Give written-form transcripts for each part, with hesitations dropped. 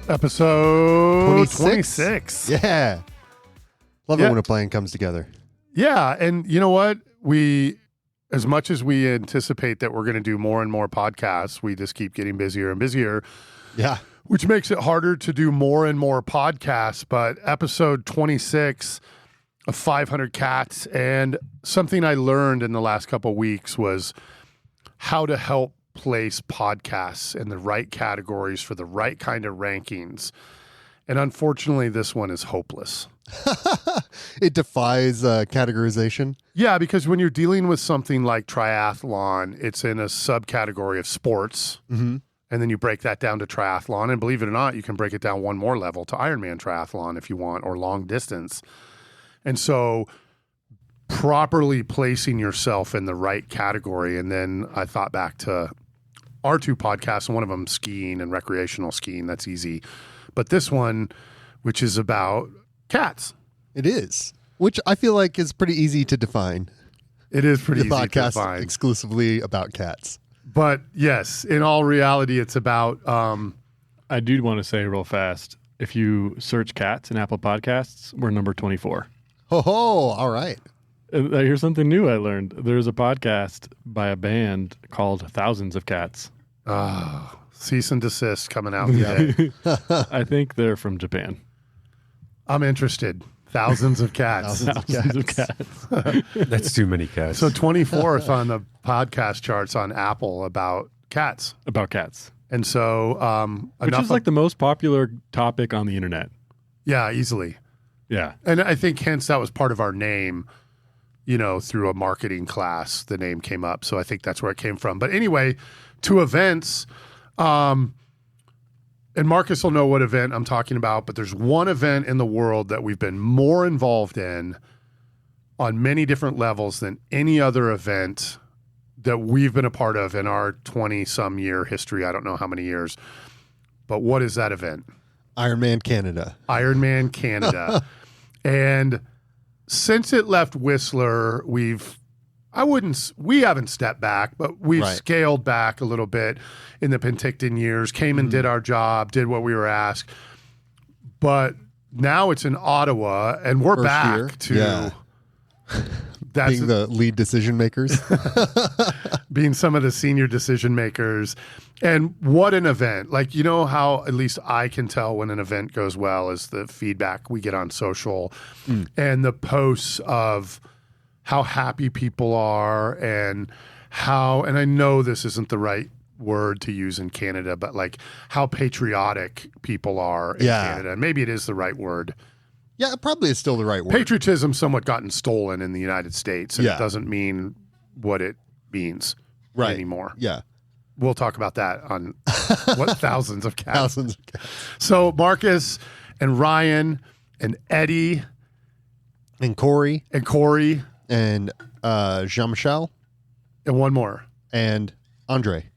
Episode 26. Yeah. Love it when a plan comes together. Yeah. And you know what? As much as we anticipate that we're going to do more and more podcasts, we just keep getting busier and busier. Yeah. Which makes it harder to do more and more podcasts. But episode 26 of 500 Cats, and something I learned in the last couple of weeks was how to help place podcasts in the right categories for the right kind of rankings. And unfortunately, this one is hopeless. It defies categorization. Yeah, because when you're dealing with something like triathlon, it's in a subcategory of sports. Mm-hmm. And then you break that down to triathlon. And believe it or not, you can break it down one more level to Ironman triathlon if you want, or long distance. And so properly placing yourself in the right category. And then I thought back to our two podcasts, and one of them skiing and recreational skiing. That's easy. But this one, which is about cats. It is, which I feel like is pretty easy to define. It is pretty easy to podcast define. Exclusively about cats. But yes, in all reality, it's about... I do want to say real fast, if you search cats in Apple Podcasts, we're number 24. Oh, all right. Here's something new I learned. There's a podcast by a band called Thousands of Cats. Cease and desist coming out today. I think they're from Japan. I'm interested. Thousands of cats. Thousands of cats. That's too many cats. So 24th on the podcast charts on Apple about cats. About cats. And so... which is like the most popular topic on the internet. Yeah, easily. Yeah. And I think hence that was part of our name, through a marketing class, the name came up. So I think that's where it came from. But anyway, to events, and Marcus will know what event I'm talking about, but there's one event in the world that we've been more involved in on many different levels than any other event that we've been a part of in our 20-some year history. I don't know how many years. But what is that event? IRONMAN Canada. IRONMAN Canada. And since it left Whistler, we haven't stepped back, but we've scaled back a little bit in the Penticton years, came and did our job, did what we were asked. But now it's in Ottawa, and we're back to being the lead decision makers. Being some of the senior decision makers. And what an event. Like, how at least I can tell when an event goes well is the feedback we get on social and the posts of how happy people are and I know this isn't the right word to use in Canada, but like how patriotic people are in Canada. And maybe it is the right word. Yeah, it probably is still the right word. Patriotism somewhat gotten stolen in the United States, and it doesn't mean what it means anymore. Yeah. We'll talk about that on Thousands of Cats. Thousands of Cats. So Marcus and Ryan and Eddie and Corey and Jean-Michel and one more and Andre,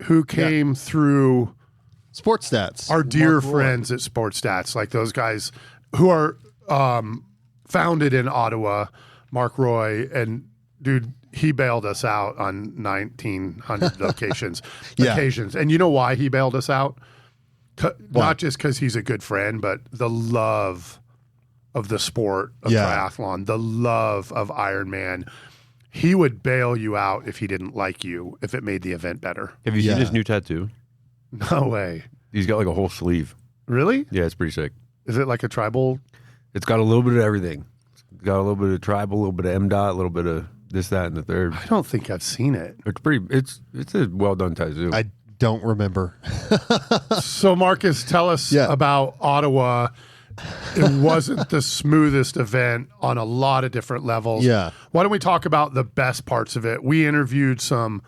who came through Sports Stats, our dear friends at Sports Stats, like those guys who are founded in Ottawa. Mark Roy, and dude, he bailed us out on 1,900 occasions. And you know why he bailed us out? Not just because he's a good friend, but the love of the sport of triathlon, the love of Ironman. He would bail you out if he didn't like you, if it made the event better. Have you seen his new tattoo? No way. He's got like a whole sleeve. Really? Yeah, it's pretty sick. Is it like a tribal? It's got a little bit of everything. It's got a little bit of tribal, a little bit of MDOT, a little bit of this, that, and the third. I don't think I've seen it. It's a well done tattoo. I don't remember. So Marcus, tell us about Ottawa. It wasn't the smoothest event on a lot of different levels. Yeah. Why don't we talk about the best parts of it? We interviewed some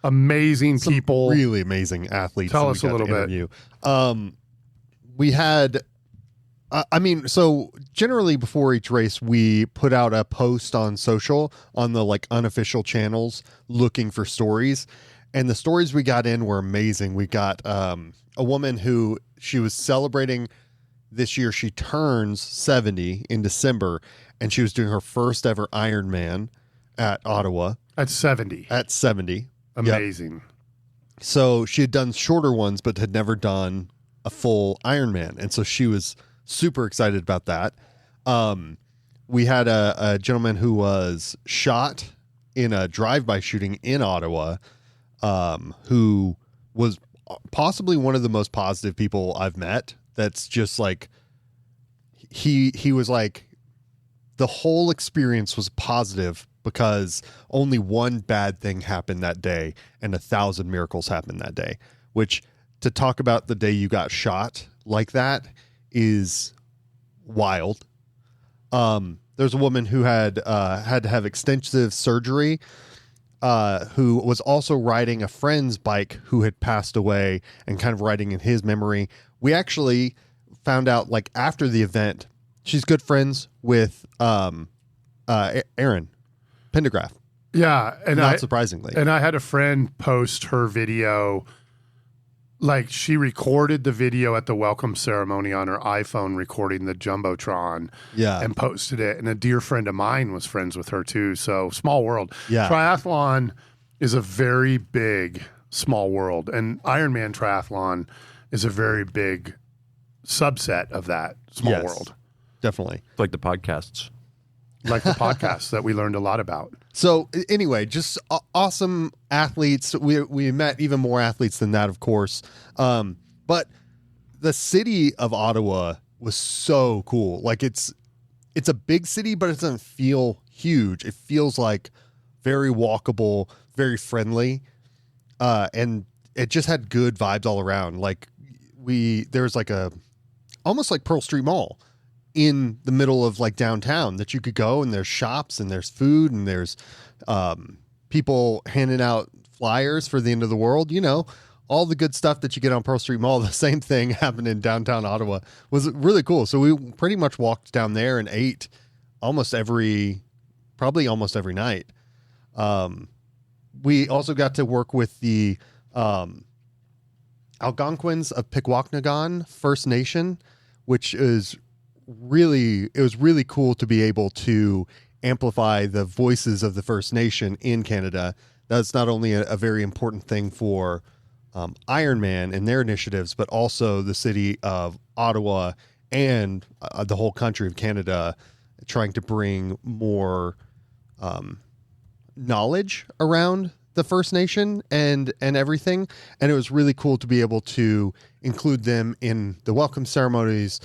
amazing people. Really amazing athletes. Tell us a little bit. We had... so generally before each race, we put out a post on social on the unofficial channels looking for stories. And the stories we got in were amazing. We got a woman who she was celebrating this year. She turns 70 in December, and she was doing her first ever Ironman at Ottawa. At 70. Amazing. Yep. So she had done shorter ones, but had never done a full Ironman. And so she was super excited about that. We had a gentleman who was shot in a drive-by shooting in Ottawa, who was possibly one of the most positive people I've met. That's just like, he was like, the whole experience was positive because only one bad thing happened that day and 1,000 miracles happened that day, which, to talk about the day you got shot like that is wild. There's a woman who had to have extensive surgery, who was also riding a friend's bike who had passed away and kind of riding in his memory. We actually found out, like, after the event, she's good friends with Aaron Pendergraph. Yeah, and Not surprisingly. And I had a friend post her video. Like, she recorded the video at the welcome ceremony on her iPhone, recording the Jumbotron, and posted it. And a dear friend of mine was friends with her too. So small world. Yeah. Triathlon is a very big, small world. And Ironman triathlon is a very big subset of that small world. Definitely. It's like the podcasts. Like the podcasts that we learned a lot about. So anyway, just awesome athletes. We met even more athletes than that, of course. But the city of Ottawa was so cool. Like, it's a big city, but it doesn't feel huge. It feels like very walkable, very friendly. And it just had good vibes all around. Like, there's like almost like Pearl Street Mall in the middle of like downtown that you could go, and there's shops and there's food and there's people handing out flyers for the end of the world, all the good stuff that you get on Pearl Street Mall. The same thing happened in downtown Ottawa. Was really cool. So we pretty much walked down there and ate probably almost every night. We also got to work with the Algonquins of Pikwakanagan First Nation, which is it was really cool to be able to amplify the voices of the First Nation in Canada. That's not only a very important thing for Ironman and their initiatives, but also the city of Ottawa and the whole country of Canada, trying to bring more knowledge around the First Nation and everything. And it was really cool to be able to include them in the welcome ceremonies,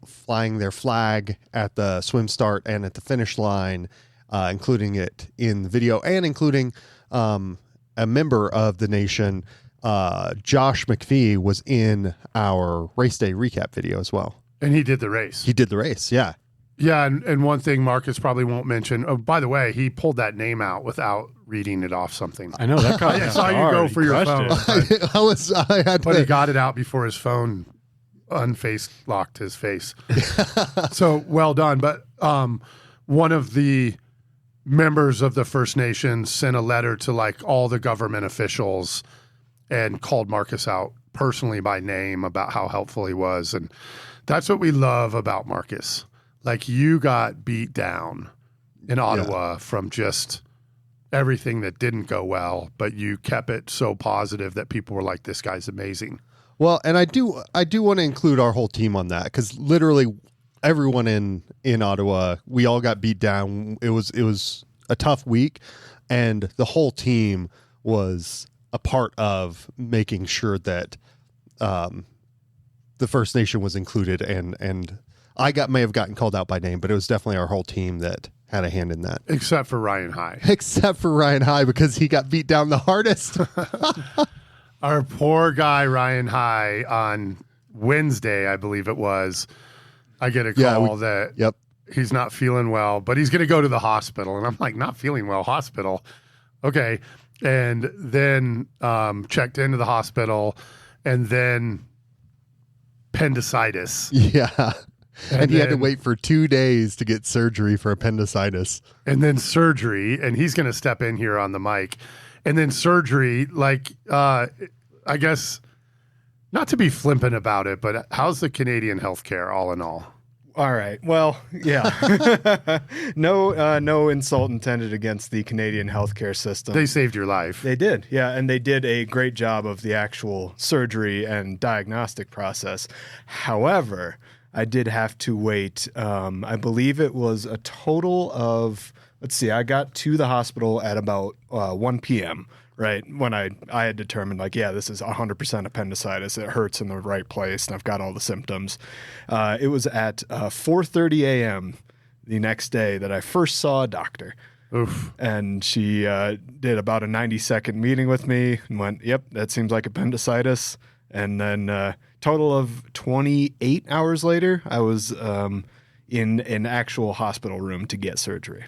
flying their flag at the swim start and at the finish line, including it in the video, and including a member of the nation, Josh McPhee, was in our race day recap video as well. And he did the race. He did the race, yeah. Yeah, and one thing Marcus probably won't mention, oh, by the way, he pulled that name out without reading it off something. I know that caught me I off saw you guard. go He for your crushed phone. it. But he got it out before his phone unface locked his face. So well done. But one of the members of the First Nations sent a letter to like all the government officials and called Marcus out personally by name about how helpful he was. And that's what we love about Marcus. Like, you got beat down in Ottawa from just everything that didn't go well, but you kept it so positive that people were like, this guy's amazing. Well, and I do want to include our whole team on that, because literally everyone in Ottawa, we all got beat down. It was a tough week, and the whole team was a part of making sure that the First Nation was included, and I may have gotten called out by name, but it was definitely our whole team that had a hand in that. Except for Ryan High. Except for Ryan High, because he got beat down the hardest. Our poor guy, Ryan High, on Wednesday, I believe it was, I get a call that he's not feeling well, but he's going to go to the hospital. And I'm like, not feeling well, hospital. Okay. And then checked into the hospital, and then appendicitis. Yeah. And he had to wait for 2 days to get surgery for appendicitis. And then surgery, and he's going to step in here on the mic. And then surgery, like, I guess, not to be flippant about it, but how's the Canadian healthcare all in all? All right. Well, yeah. No insult intended against the Canadian healthcare system. They saved your life. They did, yeah, and they did a great job of the actual surgery and diagnostic process. However, I did have to wait. I believe it was a total of, let's see, I got to the hospital at about 1 p.m., right, when I had determined, like, yeah, this is 100% appendicitis. It hurts in the right place, and I've got all the symptoms. It was at 4:30 a.m. the next day that I first saw a doctor. Oof. And she did about a 90-second meeting with me and went, yep, that seems like appendicitis. And then total of 28 hours later, I was in an actual hospital room to get surgery.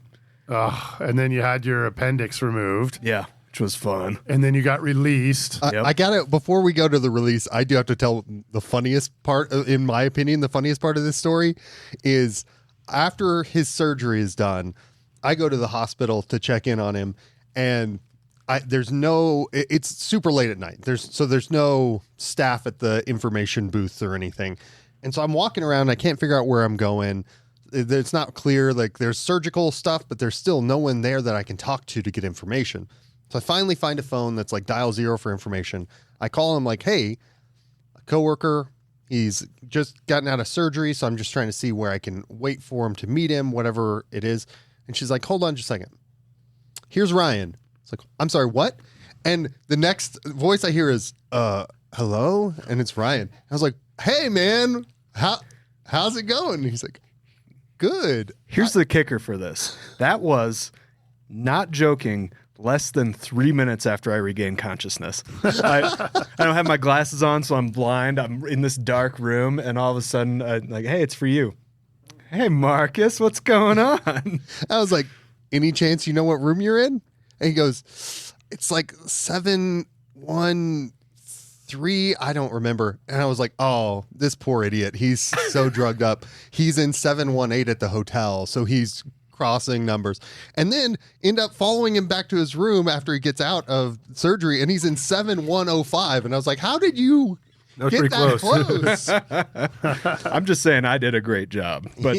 And then you had your appendix removed. Yeah, which was fun. And then you got released. Yep. I got it. Before we go to the release, I do have to tell the funniest part, in my opinion, the funniest part of this story is after his surgery is done, I go to the hospital to check in on him, and it's super late at night. There's no staff at the information booth or anything. And so I'm walking around, I can't figure out where I'm going. It's not clear. Like, there's surgical stuff, but there's still no one there that I can talk to get information. So I finally find a phone that's like dial 0 for information. I call him like, hey, a coworker, he's just gotten out of surgery, so I'm just trying to see where I can wait for him to meet him, whatever it is. And she's like, hold on just a second. Here's Ryan. It's like, I'm sorry, what? And the next voice I hear is, hello? And it's Ryan. I was like, hey, man, how's it going? And he's like, good. Here's the kicker for this. That was, not joking, less than 3 minutes after I regained consciousness. I don't have my glasses on, so I'm blind. I'm in this dark room, and all of a sudden, like, hey, it's for you. Hey, Marcus, what's going on? I was like, any chance you know what room you're in? And he goes, it's like 713. I don't remember. And I was like, oh, this poor idiot. He's so drugged up. He's in 718 at the hotel. So he's crossing numbers. And then end up following him back to his room after he gets out of surgery. And he's in 7105. And I was like, how did you That was get pretty that close? I'm just saying I did a great job. But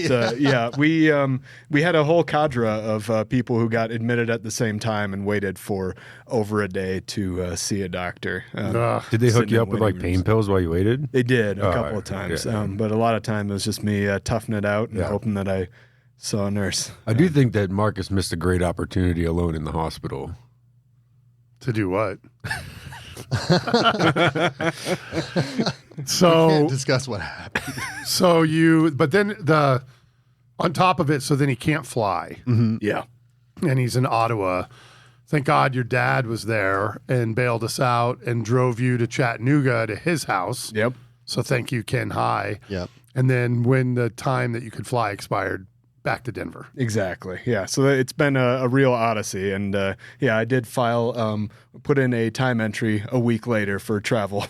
we had a whole cadre of people who got admitted at the same time and waited for over a day to see a doctor. Did they hook sitting you in up with like waiting pain rooms. pills while you waited? They did a Oh, couple of times. okay. But a lot of time it was just me toughing it out and Yeah. hoping that I saw a nurse. I do think that Marcus missed a great opportunity alone in the hospital. To do what? Can't So, discuss what happened. but then on top of it, so then he can't fly. Yeah. And he's in Ottawa. Thank God your dad was there and bailed us out and drove you to Chattanooga to his house. Yep. So thank you, Ken High. Yep. And then when the time that you could fly expired, back to Denver. Exactly. Yeah. So it's been a real odyssey. And I did put in a time entry a week later for travel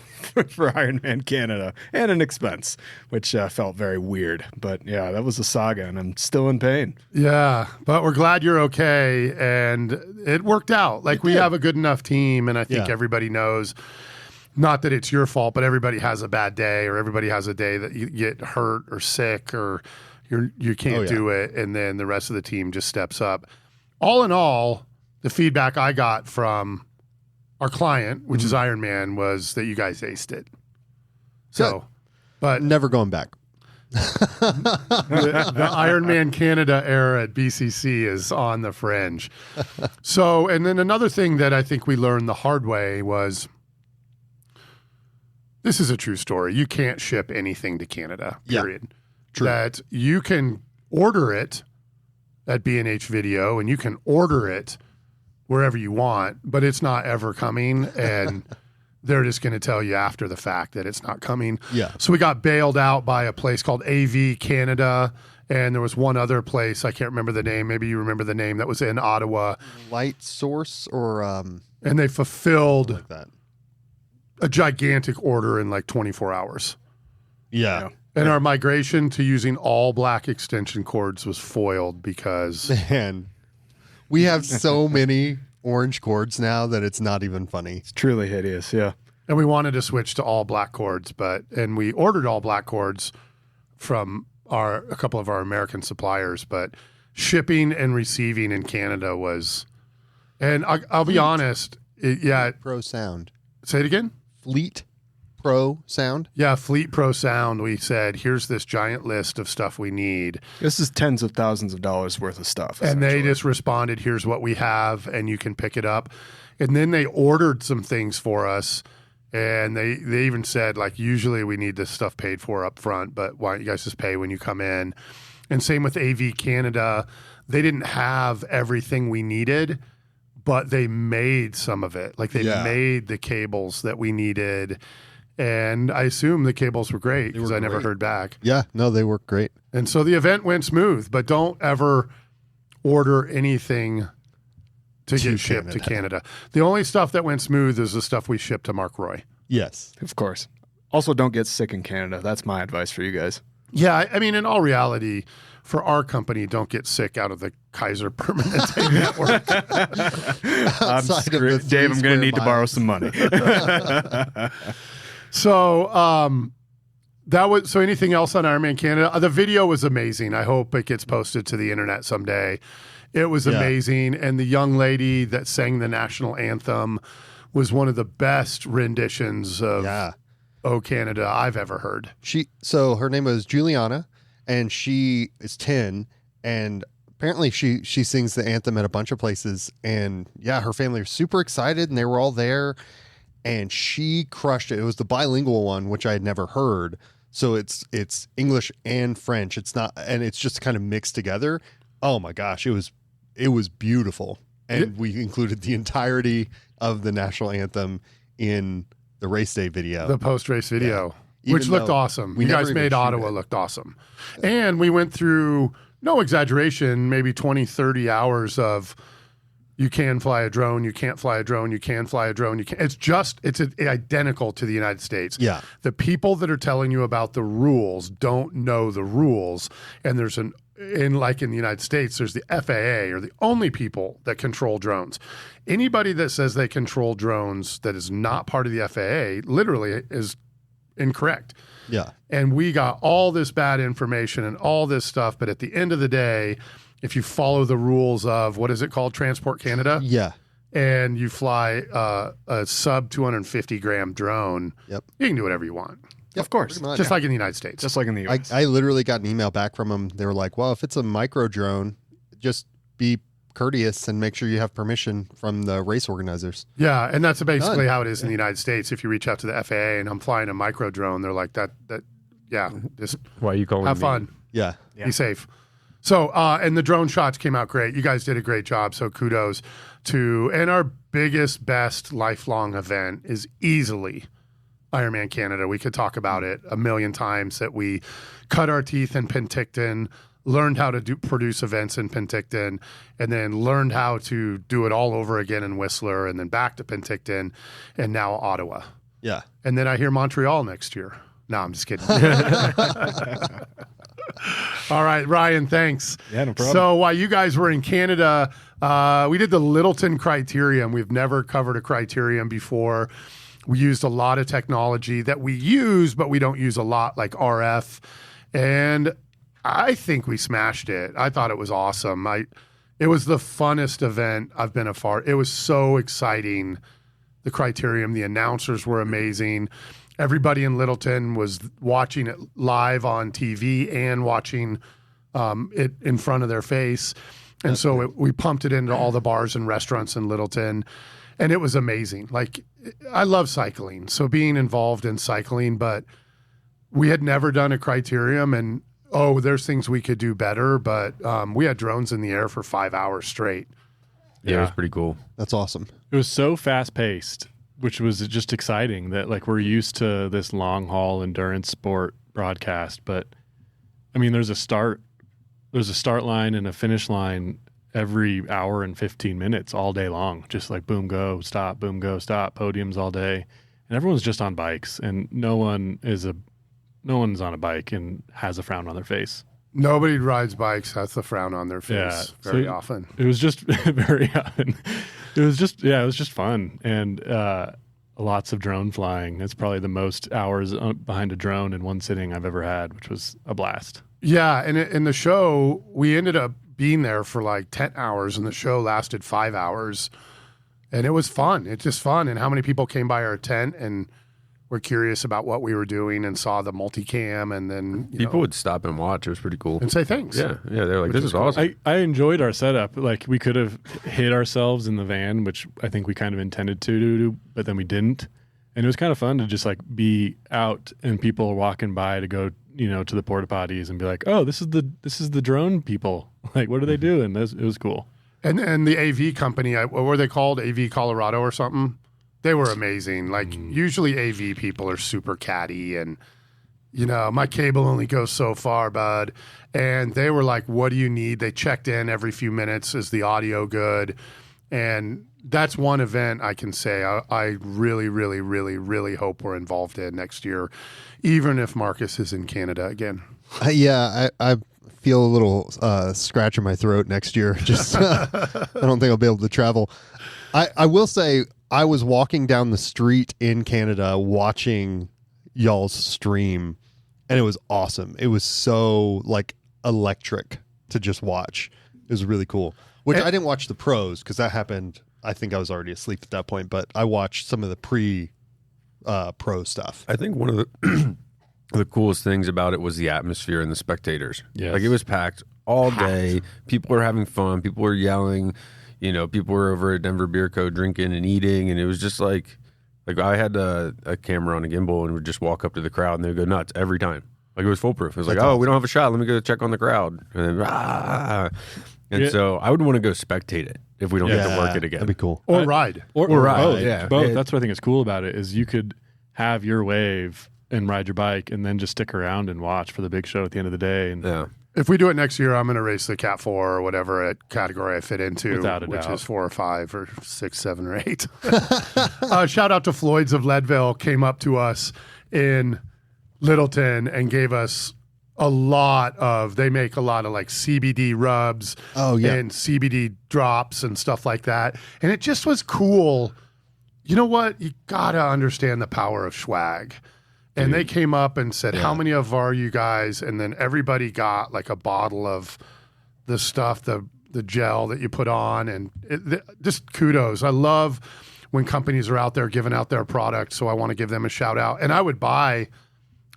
for Ironman Canada and an expense, which felt very weird. But yeah, that was a saga and I'm still in pain. Yeah, but we're glad you're okay. And it worked out. Like, we have a good enough team, and I think Yeah. everybody knows, not that it's your fault, but everybody has a bad day, or everybody has a day that you get hurt or sick, or you can't do it, and then the rest of the team just steps up. All in all, the feedback I got from our client, which is Ironman, was that you guys aced it. So, but Never going back. the Ironman Canada era at BCC is on the fringe. So, and then another thing that I think we learned the hard way was, this is a true story. You can't ship anything to Canada, Yeah. period. True. That you can order it at B&H Video, and you can order it wherever you want, but it's not ever coming, and they're just going to tell you after the fact that it's not coming. Yeah. So we got bailed out by a place called AV Canada, and there was one other place, I can't remember the name, maybe you remember the name, that was in Ottawa, Light source or and they fulfilled like that. a gigantic order in like 24 hours. Yeah. And our migration to using all black extension cords was foiled because Man, we have so many orange cords now that it's not even funny. It's truly hideous. Yeah. and we wanted to switch to all black cords, and we ordered all black cords from a couple of our American suppliers, but shipping and receiving in Canada was, and I'll be honest, Pro Sound. Say it again. Fleet Pro Sound. Yeah, Fleet Pro Sound. We said, here's this giant list of stuff we need. This is tens of thousands of dollars worth of stuff. And they essentially. just responded, here's what we have, and you can pick it up. And then they ordered some things for us. And they even said, like, usually we need this stuff paid for up front, but why don't you guys just pay when you come in? And same with AV Canada. They didn't have everything we needed, but they made some of it. Like, they made the cables that we needed. And I assume the cables were great because I never heard back. Yeah, no, they work great. And so the event went smooth, but don't ever order anything to get shipped to Canada. The only stuff that went smooth is the stuff we shipped to Mark Roy. Yes. Of course. Also, don't get sick in Canada. That's my advice for you guys. Yeah, I mean, in all reality, for our company, don't get sick out of the Kaiser Permanente network. Dave, I'm going to need to borrow some money. So so anything else on Ironman Canada? The video was amazing. I hope it gets posted to the internet someday. It was amazing. And the young lady that sang the national anthem was one of the best renditions of Oh Canada I've ever heard. So her name was Juliana, and she is 10, and apparently she sings the anthem at a bunch of places. And yeah, her family are super excited, and they were all there, and she crushed it. It was the bilingual one, which I had never heard. So it's English and French. It's not, and it's just kind of mixed together. Oh my gosh, it was beautiful. And we included the entirety of the national anthem in the race day video. The post-race video, which looked awesome. You guys made Ottawa look awesome. And we went through, no exaggeration, maybe 20, 30 hours of you can fly a drone, you can't fly a drone, you can fly a drone, you can't. It's identical to the United States. Yeah. The people that are telling you about the rules don't know the rules. And there's like in the United States, there's the FAA are the only people that control drones. Anybody that says they control drones that is not part of the FAA literally is incorrect. Yeah. And we got all this bad information and all this stuff. But at the end of the day, if you follow the rules of, what is it called? Transport Canada? Yeah. And you fly a sub 250 gram drone, Yep. you can do whatever you want. Of course. Just like in the United States. Just like in the US. I literally got an email back from them. They were like, well, if it's a micro drone, just be courteous and make sure you have permission from the race organizers. Yeah, and that's basically how it is in the United States. If you reach out to the FAA and I'm flying a micro drone, they're like, just Why are you calling have me? fun. Yeah. Be safe. So, and the drone shots came out great. You guys did a great job. So kudos to, and our biggest, best lifelong event is easily Ironman Canada. We could talk about it a million times, that we cut our teeth in Penticton, learned how to produce events in Penticton, and then learned how to do it all over again in Whistler, and then back to Penticton, and now Ottawa. Yeah. And then I hear Montreal next year. No, I'm just kidding. All right, Ryan, thanks. Yeah, no problem. So while you guys were in Canada, we did the Littleton Criterium. We've never covered a criterium before. We used a lot of technology that we use, but we don't use a lot, like RF. And I think we smashed it. I thought it was awesome. It was the funnest event I've been a part. It was so exciting. The criterium, the announcers were amazing. Everybody in Littleton was watching it live on TV and watching it in front of their face. And so we pumped it into all the bars and restaurants in Littleton. And it was amazing. Like, I love cycling, so being involved in cycling, but we had never done a criterium, and there's things we could do better, but we had drones in the air for 5 hours straight. Yeah, it was pretty cool. That's awesome. It was so fast paced, which was just exciting that, like, we're used to this long haul endurance sport broadcast, but I mean, there's a start line and a finish line every hour and 15 minutes all day long, just like boom, go, stop, podiums all day. And everyone's just on bikes, and no one's on a bike and has a frown on their face. Nobody rides bikes has the frown on their face very often. It was just very often. It was just fun. And lots of drone flying. It's probably the most hours behind a drone in one sitting I've ever had, which was a blast. Yeah, and in the show, we ended up being there for like 10 hours, and the show lasted 5 hours. And it was fun. It's just fun. And how many people came by our tent and were curious about what we were doing and saw the multicam, and then People would stop and watch. It was pretty cool. and say thanks. Yeah, they're like, Which this is is cool. awesome. I enjoyed our setup. Like we could have hid ourselves in the van, which I think we kind of intended to do, but then we didn't. And it was kind of fun to just like be out and people walking by to go, to the porta potties and be like, oh, this is the drone people. Like, what are they doing? It was cool. And the AV company, what were they called? AV Colorado or something? They were amazing. Like usually AV people are super catty and, my cable only goes so far, bud. And they were like, what do you need? They checked in every few minutes. Is the audio good? And that's one event I can say I really, really, really, really hope we're involved in next year, even if Marcus is in Canada again. I feel a little scratch in my throat next year. Just I don't think I'll be able to travel. I will say I was walking down the street in Canada watching y'all's stream, and it was awesome. It was so like electric to just watch. It was really cool. Which I didn't watch the pros because that happened. I think I was already asleep at that point, but I watched some of the pro stuff. I think one of the coolest things about it was the atmosphere and the spectators. Yes. Like it was packed all day. People were having fun. People were yelling. People were over at Denver Beer Co. drinking and eating, and it was just like I had a camera on a gimbal and would just walk up to the crowd and they'd go nuts every time. Like it was foolproof. It was like, That's awesome. we don't have a shot. Let me go check on the crowd. And then, And so I would want to go spectate it if we don't get to work it again. That'd be cool. Or ride. Or ride, both. yeah. Both. That's what I think is cool about it is you could have your wave and ride your bike and then just stick around and watch for the big show at the end of the day. And Yeah. If we do it next year, I'm going to race the Cat 4 or whatever category I fit into, Without a which doubt. is 4 or 5 or 6, 7 or 8. Shout out to Floyd's of Leadville, came up to us in Littleton and gave us they make a lot of like CBD rubs and CBD drops and stuff like that. And it just was cool. You know what? You got to understand the power of swag. And they came up and said, how many of are you guys? And then everybody got like a bottle of the stuff, the gel that you put on. And just kudos. I love when companies are out there giving out their products. So I want to give them a shout out. And I would buy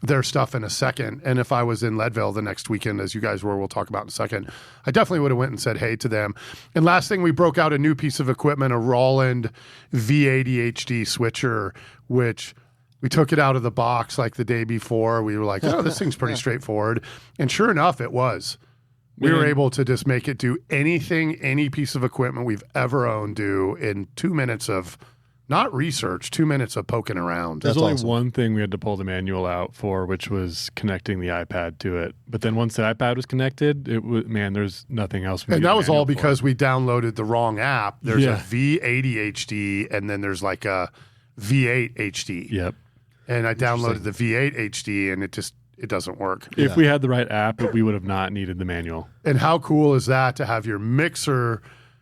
their stuff in a second. And if I was in Leadville the next weekend, as you guys were, we'll talk about in a second, I definitely would have went and said hey to them. And last thing, we broke out a new piece of equipment, a Roland V80 HD switcher, which we took it out of the box like the day before. We were like, oh, this thing's pretty straightforward. And sure enough, it was. We were able to just make it do anything, any piece of equipment we've ever owned do in 2 minutes of not research, 2 minutes of poking around. there's That's only awesome. one thing we had to pull the manual out for, which was connecting the iPad to it. But then once the iPad was connected, there's nothing else. And that was all because because we downloaded the wrong app. There's Yeah. a V80 HD and then there's like a V8 HD. Yep. And I downloaded the V8 HD and it doesn't work. If we had the right app, we would have not needed the manual. And how cool is that to have your mixer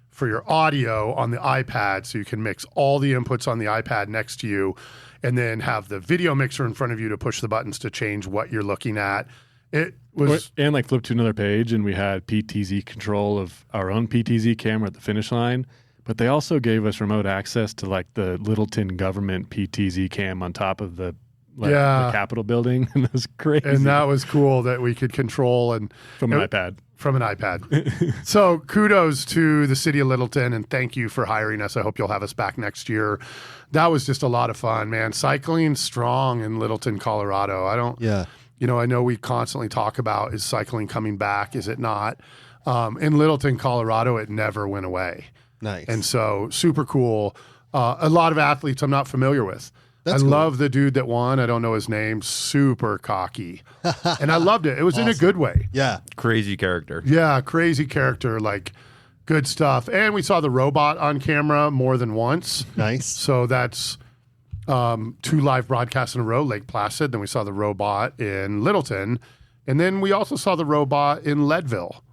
for your audio on the iPad so you can mix all the inputs on the iPad next to you and then have the video mixer in front of you to push the buttons to change what you're looking at. It was And like flip to another page, and we had PTZ control of our own PTZ camera at the finish line. But they also gave us remote access to like the Littleton government PTZ cam on top of the Capitol building. And it was crazy. and that was cool that we could control and from an iPad. from an iPad. So kudos to the city of Littleton and thank you for hiring us. I hope you'll have us back next year. That was just a lot of fun, man. Cycling strong in Littleton, Colorado. I know we constantly talk about, is cycling coming back? Is it not? In Littleton, Colorado, it never went away. Nice. And so super cool. A lot of athletes I'm not familiar with. That's I cool. love the dude that won. I don't know his name. Super cocky. And I loved it. It was in a good way. Yeah. Crazy character. Yeah, crazy character, like good stuff. And we saw the robot on camera more than once. Nice. So that's 2 live broadcasts in a row, Lake Placid. Then we saw the robot in Littleton. And then we also saw the robot in Leadville,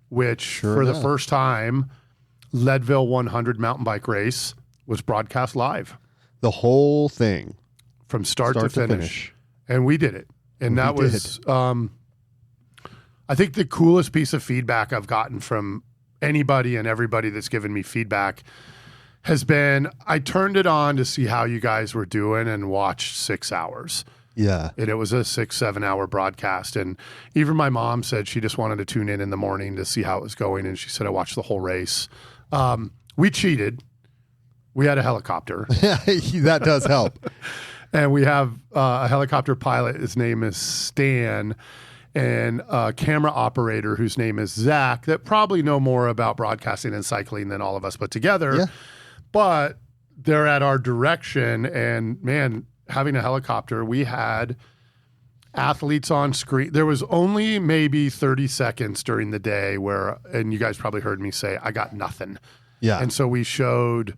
which for the enough. first time, Leadville 100 mountain bike race was broadcast live The whole thing. from start to finish. And we did it. And that We was I think the coolest piece of feedback I've gotten from anybody and everybody that's given me feedback has been, I turned it on to see how you guys were doing and watched 6 hours. Yeah. And it was a 6-7 hour broadcast. And even my mom said she just wanted to tune in the morning to see how it was going. And she said, I watched the whole race. We cheated. We had a helicopter. That does help. And we have a helicopter pilot. His name is Stan. And a camera operator whose name is Zach, that probably know more about broadcasting and cycling than all of us put together. Yeah. But they're at our direction. And man, having a helicopter, we had athletes on screen. There was only maybe 30 seconds during the day where, and you guys probably heard me say, I got nothing. Yeah. And so we showed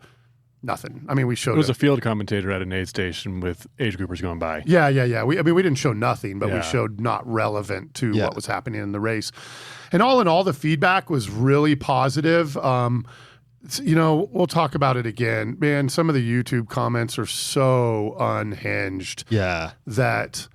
nothing. I mean, we showed It was a field commentator at an aid station with age groupers going by. Yeah. We didn't show nothing, but we Yeah. showed not relevant to Yeah. what was happening in the race. And all in all, the feedback was really positive. We'll talk about it again. Man, some of the YouTube comments are so unhinged Yeah. that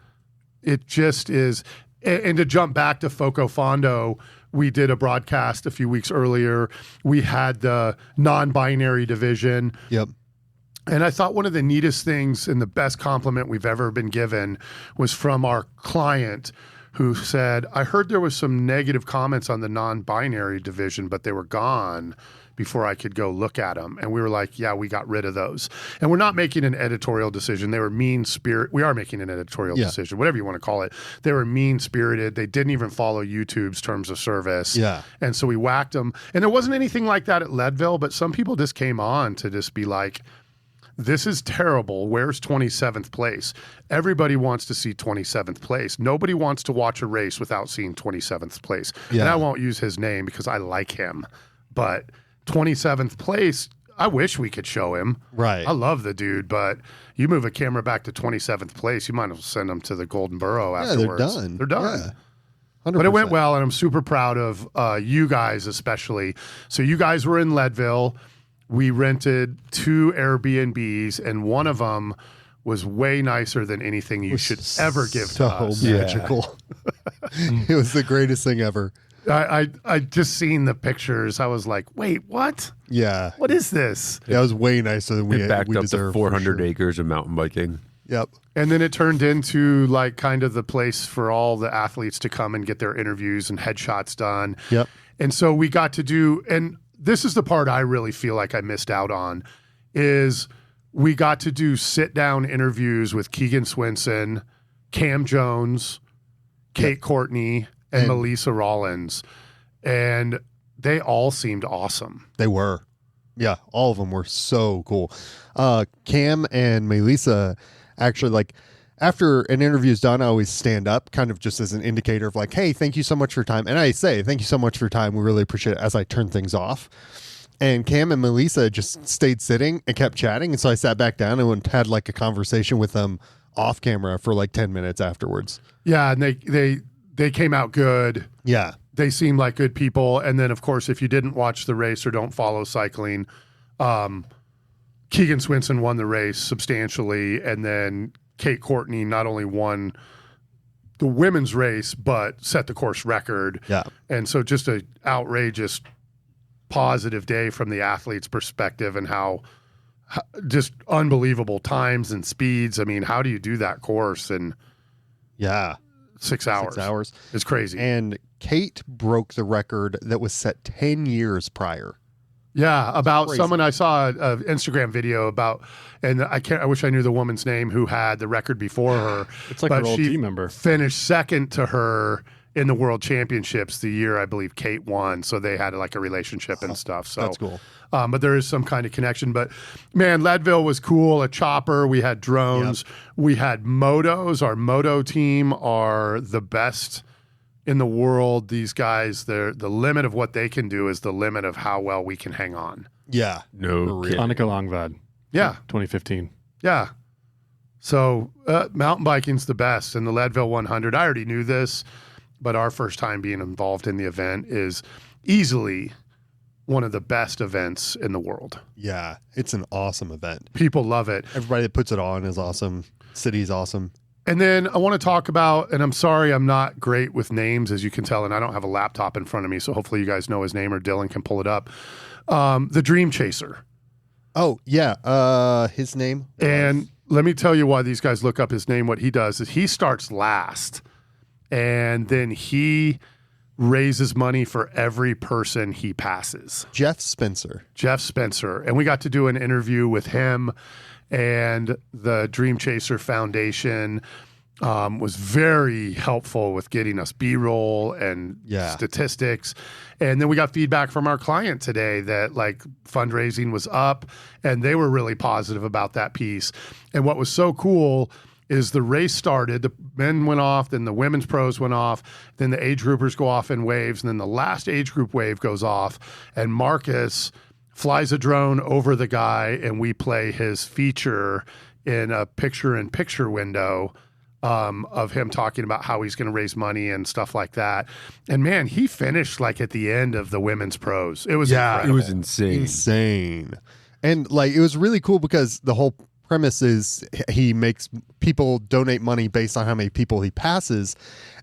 it just is. And to jump back to Foco Fondo, we did a broadcast a few weeks earlier. We had the non-binary division. Yep. And I thought one of the neatest things and the best compliment we've ever been given was from our client who said, I heard there was some negative comments on the non-binary division, but they were gone before I could go look at them. And we were like, yeah, we got rid of those. And we're not making an editorial decision. They were mean-spirited. We are making an editorial decision, whatever you want to call it. They were mean-spirited. They didn't even follow YouTube's terms of service. Yeah. And so we whacked them. And there wasn't anything like that at Leadville, but some people just came on to just be like, this is terrible. Where's 27th place? Everybody wants to see 27th place. Nobody wants to watch a race without seeing 27th place. Yeah. And I won't use his name because I like him. But 27th place, I wish we could show him. Right. I love the dude, but you move a camera back to 27th place, you might as well send them to the Golden Borough Yeah, afterwards. they're done. They're done. Yeah. But it went 100%. well, and I'm super proud of you guys especially. So you guys were in Leadville. We rented 2 Airbnbs, and one of them was way nicer than anything you should ever give to us. So magical. It was the greatest thing ever. I just seen the pictures. I was like, wait, what? Yeah. What is this? That was way nicer than we It backed up to deserved, for 400 sure. acres of mountain biking. Yep. And then it turned into like kind of the place for all the athletes to come and get their interviews and headshots done. Yep. And so we got to do, and this is the part I really feel like I missed out on, is we got to do sit-down interviews with Keegan Swinson, Cam Jones, Kate Courtney, and Melissa Rollins. And they all seemed awesome. They were. Yeah, all of them were so cool. Cam and Melissa actually, like, after an interview is done, I always stand up kind of just as an indicator of like, hey, thank you so much for your time. And I say, thank you so much for your time. We really appreciate it, as I turn things off. And Cam and Melissa just stayed sitting and kept chatting. And so I sat back down and had like a conversation with them off camera for like 10 minutes afterwards. Yeah, and they came out good. Yeah. They seemed like good people. And then, of course, if you didn't watch the race or don't follow cycling, Keegan Swinson won the race substantially. And then Kate Courtney not only won the women's race, but set the course record. Yeah. And so just an outrageous positive day from the athlete's perspective, and how just unbelievable times and speeds. I mean, how do you do that course in Yeah. 6 hours? 6 hours. It's crazy. And Kate broke the record that was set 10 years prior. Yeah, about Crazy. someone I saw an Instagram video about, and I wish I knew the woman's name who had the record before her. It's like but her old she team member. finished second to her in the World Championships the year I believe Kate won. So they had like a relationship and stuff. So That's cool. But there is some kind of connection. But man, Leadville was cool. A chopper. We had drones. We had motos. Our moto team are the best in the world. These guys, the limit of what they can do is the limit of how well we can hang on. Yeah. No kidding. Annika Longvad, Yeah. 2015. Yeah. So mountain biking's the best. And the Leadville 100, I already knew this, but our first time being involved in the event is easily one of the best events in the world. Yeah. It's an awesome event. People love it. Everybody that puts it on is awesome. City's awesome. And then I want to talk about, and I'm sorry I'm not great with names, as you can tell, and I don't have a laptop in front of me, so hopefully you guys know his name or Dylan can pull it up. The Dream Chaser. Oh, yeah. His name. And let me tell you why these guys look up his name. What he does is he starts last, and then he raises money for every person he passes. Jeff Spencer. And we got to do an interview with him, and the Dream Chaser Foundation was very helpful with getting us B-roll and statistics. And then we got feedback from our client today that like fundraising was up, and they were really positive about that piece. And what was so cool is the race started, the men went off, then the women's pros went off, then the age groupers go off in waves, and then the last age group wave goes off, and Marcus flies a drone over the guy, and we play his feature in a picture-in-picture window of him talking about how he's going to raise money and stuff like that. And man, he finished like at the end of the women's pros. It was incredible. It was insane. And like it was really cool because the whole premise is he makes people donate money based on how many people he passes.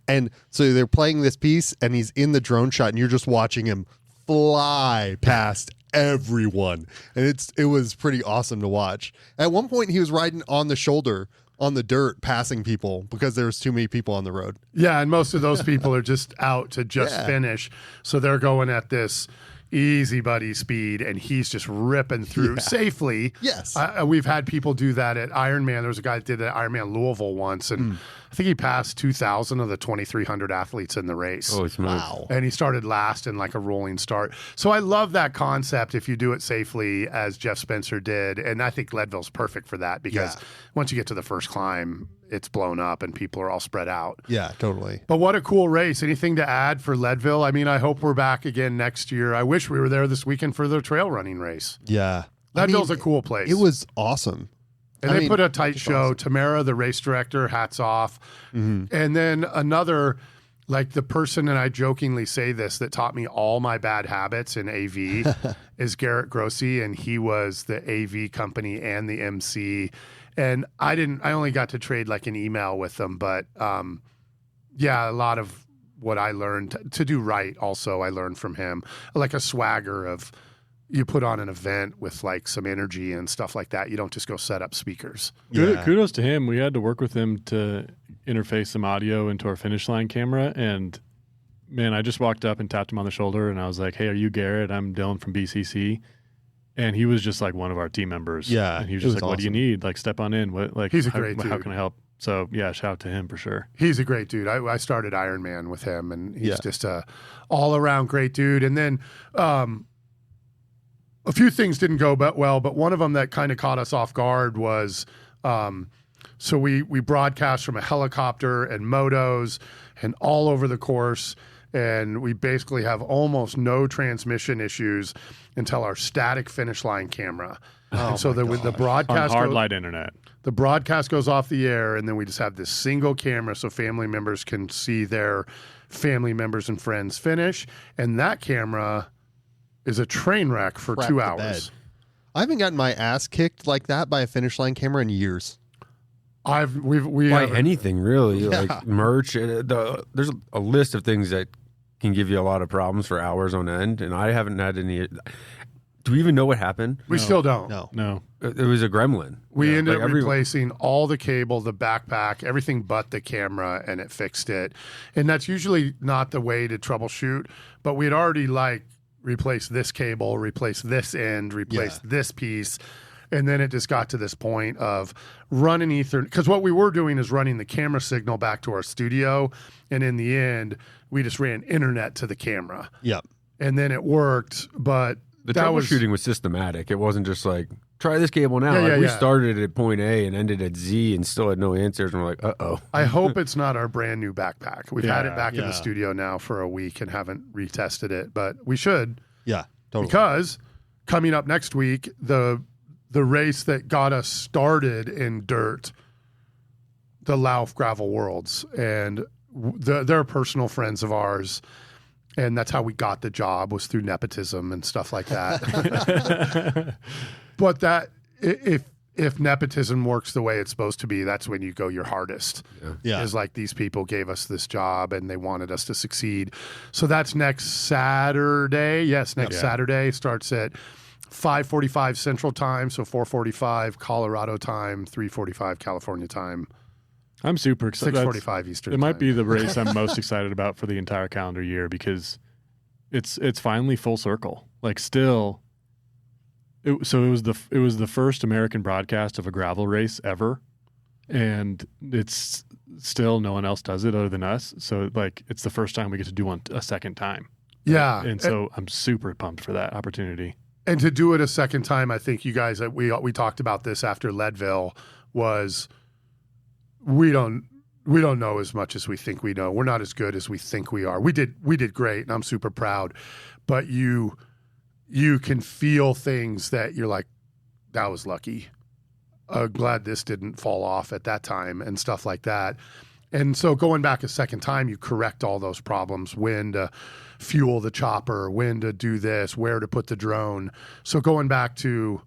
And so they're playing this piece and he's in the drone shot and you're just watching him fly past everyone. And it was pretty awesome to watch. At one point he was riding on the shoulder on the dirt passing people because there was too many people on the road. Yeah, and most of those people are just out to just finish. So they're going at this easy buddy speed, and he's just ripping through safely. Yes. We've had people do that at Ironman. There was a guy that did it at Ironman Louisville once, and I think he passed 2,000 of the 2,300 athletes in the race. Oh, it's Wow. And he started last in like a rolling start. So I love that concept if you do it safely, as Jeff Spencer did. And I think Leadville's perfect for that because once you get to the first climb, it's blown up and people are all spread out. Yeah, totally. But what a cool race. Anything to add for Leadville? I mean, I hope we're back again next year. I wish we were there this weekend for the trail running race. Yeah. Leadville's a cool place. It was awesome. And they put a tight show. Awesome. Tamara, the race director, hats off. And then another, like the person, and I jokingly say this, that taught me all my bad habits in AV is Garrett Grossi, and he was the AV company and the MC. And I only got to trade like an email with them, but a lot of what I learned to do right also I learned from him, like a swagger of you put on an event with like some energy and stuff like that. You don't just go set up speakers. Yeah. Kudos to him. We had to work with him to interface some audio into our finish line camera. And man, I just walked up and tapped him on the shoulder and I was like, "Hey, are you Garrett? I'm Dylan from BCC." And he was just like one of our team members. Yeah. And he was just like, "What do you need? Like, step on in. What, like, he's a great dude. How can I help?" So yeah, shout out to him for sure. He's a great dude. I started Ironman with him, and he's just a all around great dude. And then a few things didn't go well, but one of them that kind of caught us off guard was so we broadcast from a helicopter and motos and all over the course, and we basically have almost no transmission issues until our static finish line camera. And so the broadcast on hard light internet. The broadcast goes off the air, and then we just have this single camera so family members can see their family members and friends finish. And that camera is a train wreck for 2 hours. I haven't gotten my ass kicked like that by a finish line camera in years. We By anything really, like merch. There's a list of things that can give you a lot of problems for hours on end, and I haven't had any. Do we even know what happened? We still don't. No. It was a gremlin. We ended up replacing all the cable, the backpack, everything but the camera, and it fixed it. And that's usually not the way to troubleshoot, but we had already replaced this cable, replaced this end, replaced this piece. And then it just got to this point of running Ethernet. Because what we were doing is running the camera signal back to our studio. And in the end, we just ran internet to the camera. Yep. And then it worked, but the troubleshooting was systematic. It wasn't just like, try this cable now. We started at point A and ended at Z and still had no answers. And we're like, uh-oh. I hope it's not our brand new backpack. We've had it back in the studio now for a week and haven't retested it, but we should. Yeah, totally. Because coming up next week, the race that got us started in dirt, the Lauf Gravel Worlds, and they're personal friends of ours. And that's how we got the job, was through nepotism and stuff like that. But that if if nepotism works the way it's supposed to be, that's when you go your hardest. Yeah. Is like, these people gave us this job and they wanted us to succeed. So that's next Saturday. Yes, next Saturday. Starts at 5:45 Central Time, so 4:45 Colorado time, 3:45 California time, I'm super excited. 6:45 Eastern It time. might be the race I'm most excited about for the entire calendar year, because it's finally full circle. Like, still, it was the first American broadcast of a gravel race ever, and it's still no one else does it other than us. So like, it's the first time we get to do one a second time. Yeah. And so I'm super pumped for that opportunity. And to do it a second time, I think you guys, we talked about this after Leadville, was we don't know as much as we think we know. We're not as good as we think we are. We did great, and I'm super proud. But you can feel things that you're like, that was lucky. Glad this didn't fall off at that time and stuff like that. And so going back a second time, you correct all those problems: when to fuel the chopper, when to do this, where to put the drone. So going back to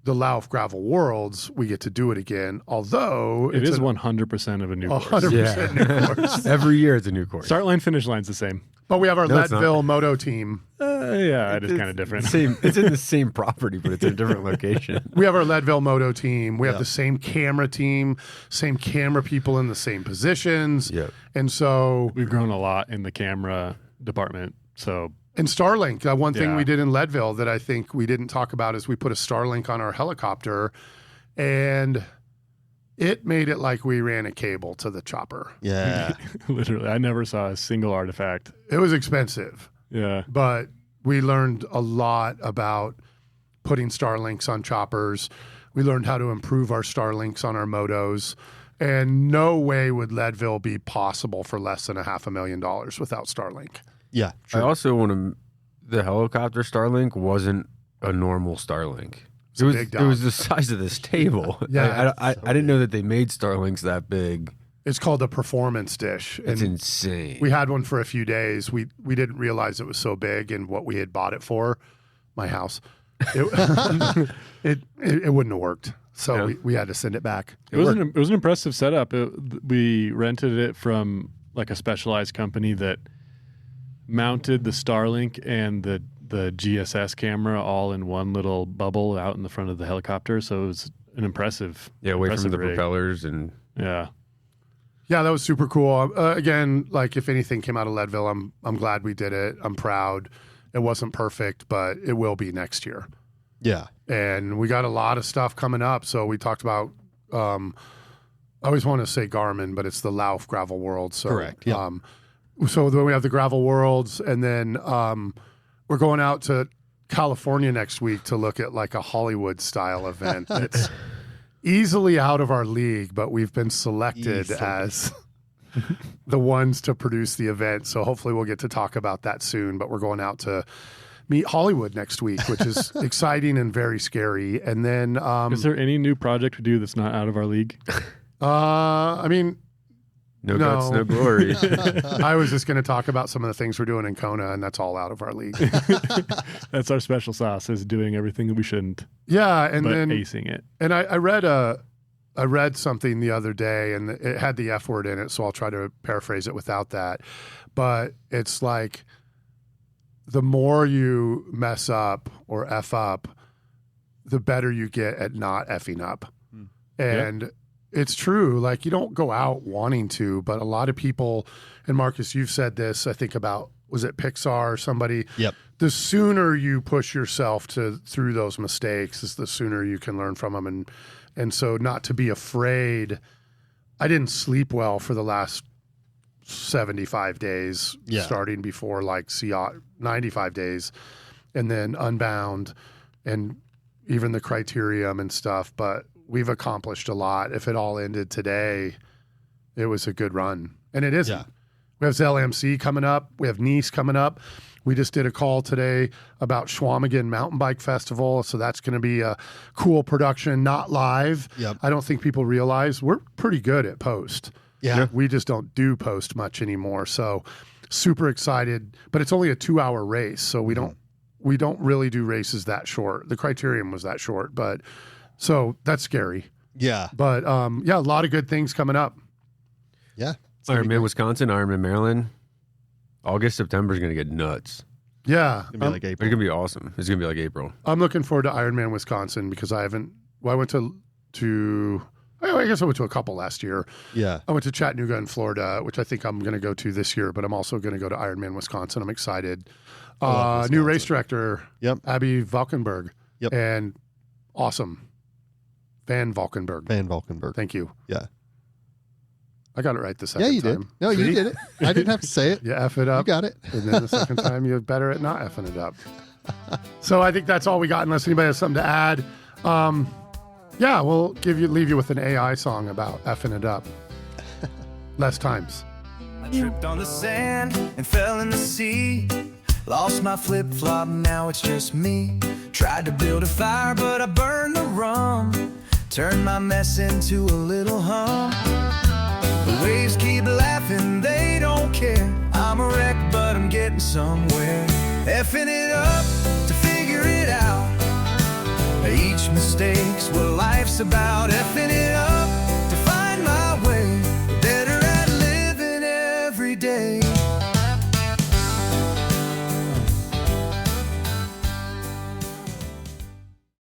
the Lauf Gravel Worlds, we get to do it again. Although It is 100% of a new course. 100% new course. Every year it's a new course. Start line, finish line's the same. But we have our No, it's Leadville Moto team. Yeah, it is kind of different. It's in the same property, but it's in a different location. We have our Leadville Moto team. We have Yeah. the same camera team, same camera people in the same positions. Yep. And so, We've grown a lot in the camera department. So and Starlink, one thing Yeah. we did in Leadville that I think we didn't talk about is we put a Starlink on our helicopter, and it made it like we ran a cable to the chopper. Yeah. literally, I never saw a single artifact. It was expensive, Yeah. but we learned a lot about putting Starlinks on choppers. We learned how to improve our Starlinks on our motos. And no way would Leadville be possible for less than $500,000 without Starlink. Yeah. I True. also want to. The helicopter Starlink wasn't a normal Starlink. It's a big dog. It was the size of this table. Yeah. I didn't know that they made Starlinks that big. It's called a performance dish. It's And insane. we had one for a few days. We didn't realize it was so big and what we had bought it for. My house. It it wouldn't have worked. So Yeah. we had to send it back. It was an impressive setup. We rented it from like a specialized company that mounted the Starlink and the GSS camera all in one little bubble out in the front of the helicopter. So it was an impressive. Yeah, away from impressive the rig. propellers and Yeah. Yeah, that was super cool. Again, like, if anything came out of Leadville, I'm glad we did it. I'm proud. It wasn't perfect, but it will be next year. Yeah. And we got a lot of stuff coming up. So we talked about, I always want to say Garmin, but it's the Lauf Gravel World. So, Correct, yeah. So then we have the Gravel Worlds, and then we're going out to California next week to look at like a Hollywood style event. It's easily out of our league, but we've been selected Easily. as the ones to produce the event. So hopefully we'll get to talk about that soon. But we're going out to meet Hollywood next week, which is exciting and very scary. And then, Is there any new project we do that's not out of our league? I mean, no No. guts, no glory. I was just going to talk about some of the things we're doing in Kona, and that's all out of our league. That's our special sauce, is doing everything that we shouldn't, Yeah, and but then acing it. and I read something the other day, and it had the F word in it, so I'll try to paraphrase it without that. But it's like, the more you mess up or F up, the better you get at not effing up. And it's true. Like, you don't go out wanting to, but a lot of people, and Marcus, you've said this, I think about, was it Pixar or somebody? Yep. The sooner you push yourself through those mistakes is the sooner you can learn from them. And so not to be afraid. I didn't sleep well for the last 75 days, Yeah. starting before like 95 days, and then Unbound and even the Criterium and stuff. But we've accomplished a lot. If it all ended today, it was a good run. And it isn't. Yeah. We have ZLMC coming up. We have Nice coming up. We just did a call today about Schwamigan Mountain Bike Festival. So that's going to be a cool production, not live. Yep. I don't think people realize we're pretty good at post. Yeah. We just don't do post much anymore. So super excited, but it's only a 2-hour race. So we don't really do races that short. The Criterium was that short, but So that's scary. Yeah. But yeah, a lot of good things coming up. Yeah. It's gonna be Ironman great. Wisconsin, Ironman Maryland. August, September is going to get nuts. Yeah. It's gonna be like It's April. going to be awesome. It's going to be like April. I'm looking forward to Ironman Wisconsin because I haven't. Well, I went I guess I went to a couple last year. Yeah. I went to Chattanooga in Florida, which I think I'm going to go to this year, but I'm also going to go to Ironman Wisconsin. I'm excited. love New Wisconsin. race director, Yep. Abby Valkenburg. Yep. And awesome. Van Valkenburg. Van Valkenburg. Thank you. Yeah. I got it right the second Yeah, you time. did. No, you See? did it. I didn't have to say it. You F it You up. got it. And then the second time, you're better at not effing it up. So I think that's all we got, unless anybody has something to add. Yeah, we'll leave you with an AI song about effing it up. Less times. I tripped on the sand and fell in the sea. Lost my flip-flop, now it's just me. Tried to build a fire, but I burned the rum. Turned my mess into a little hum. The waves keep laughing, they don't care. I'm a wreck, but I'm getting somewhere. Effing it up to figure it out. Each mistake's what life's about. Effing it up to find my way. Better at living every day.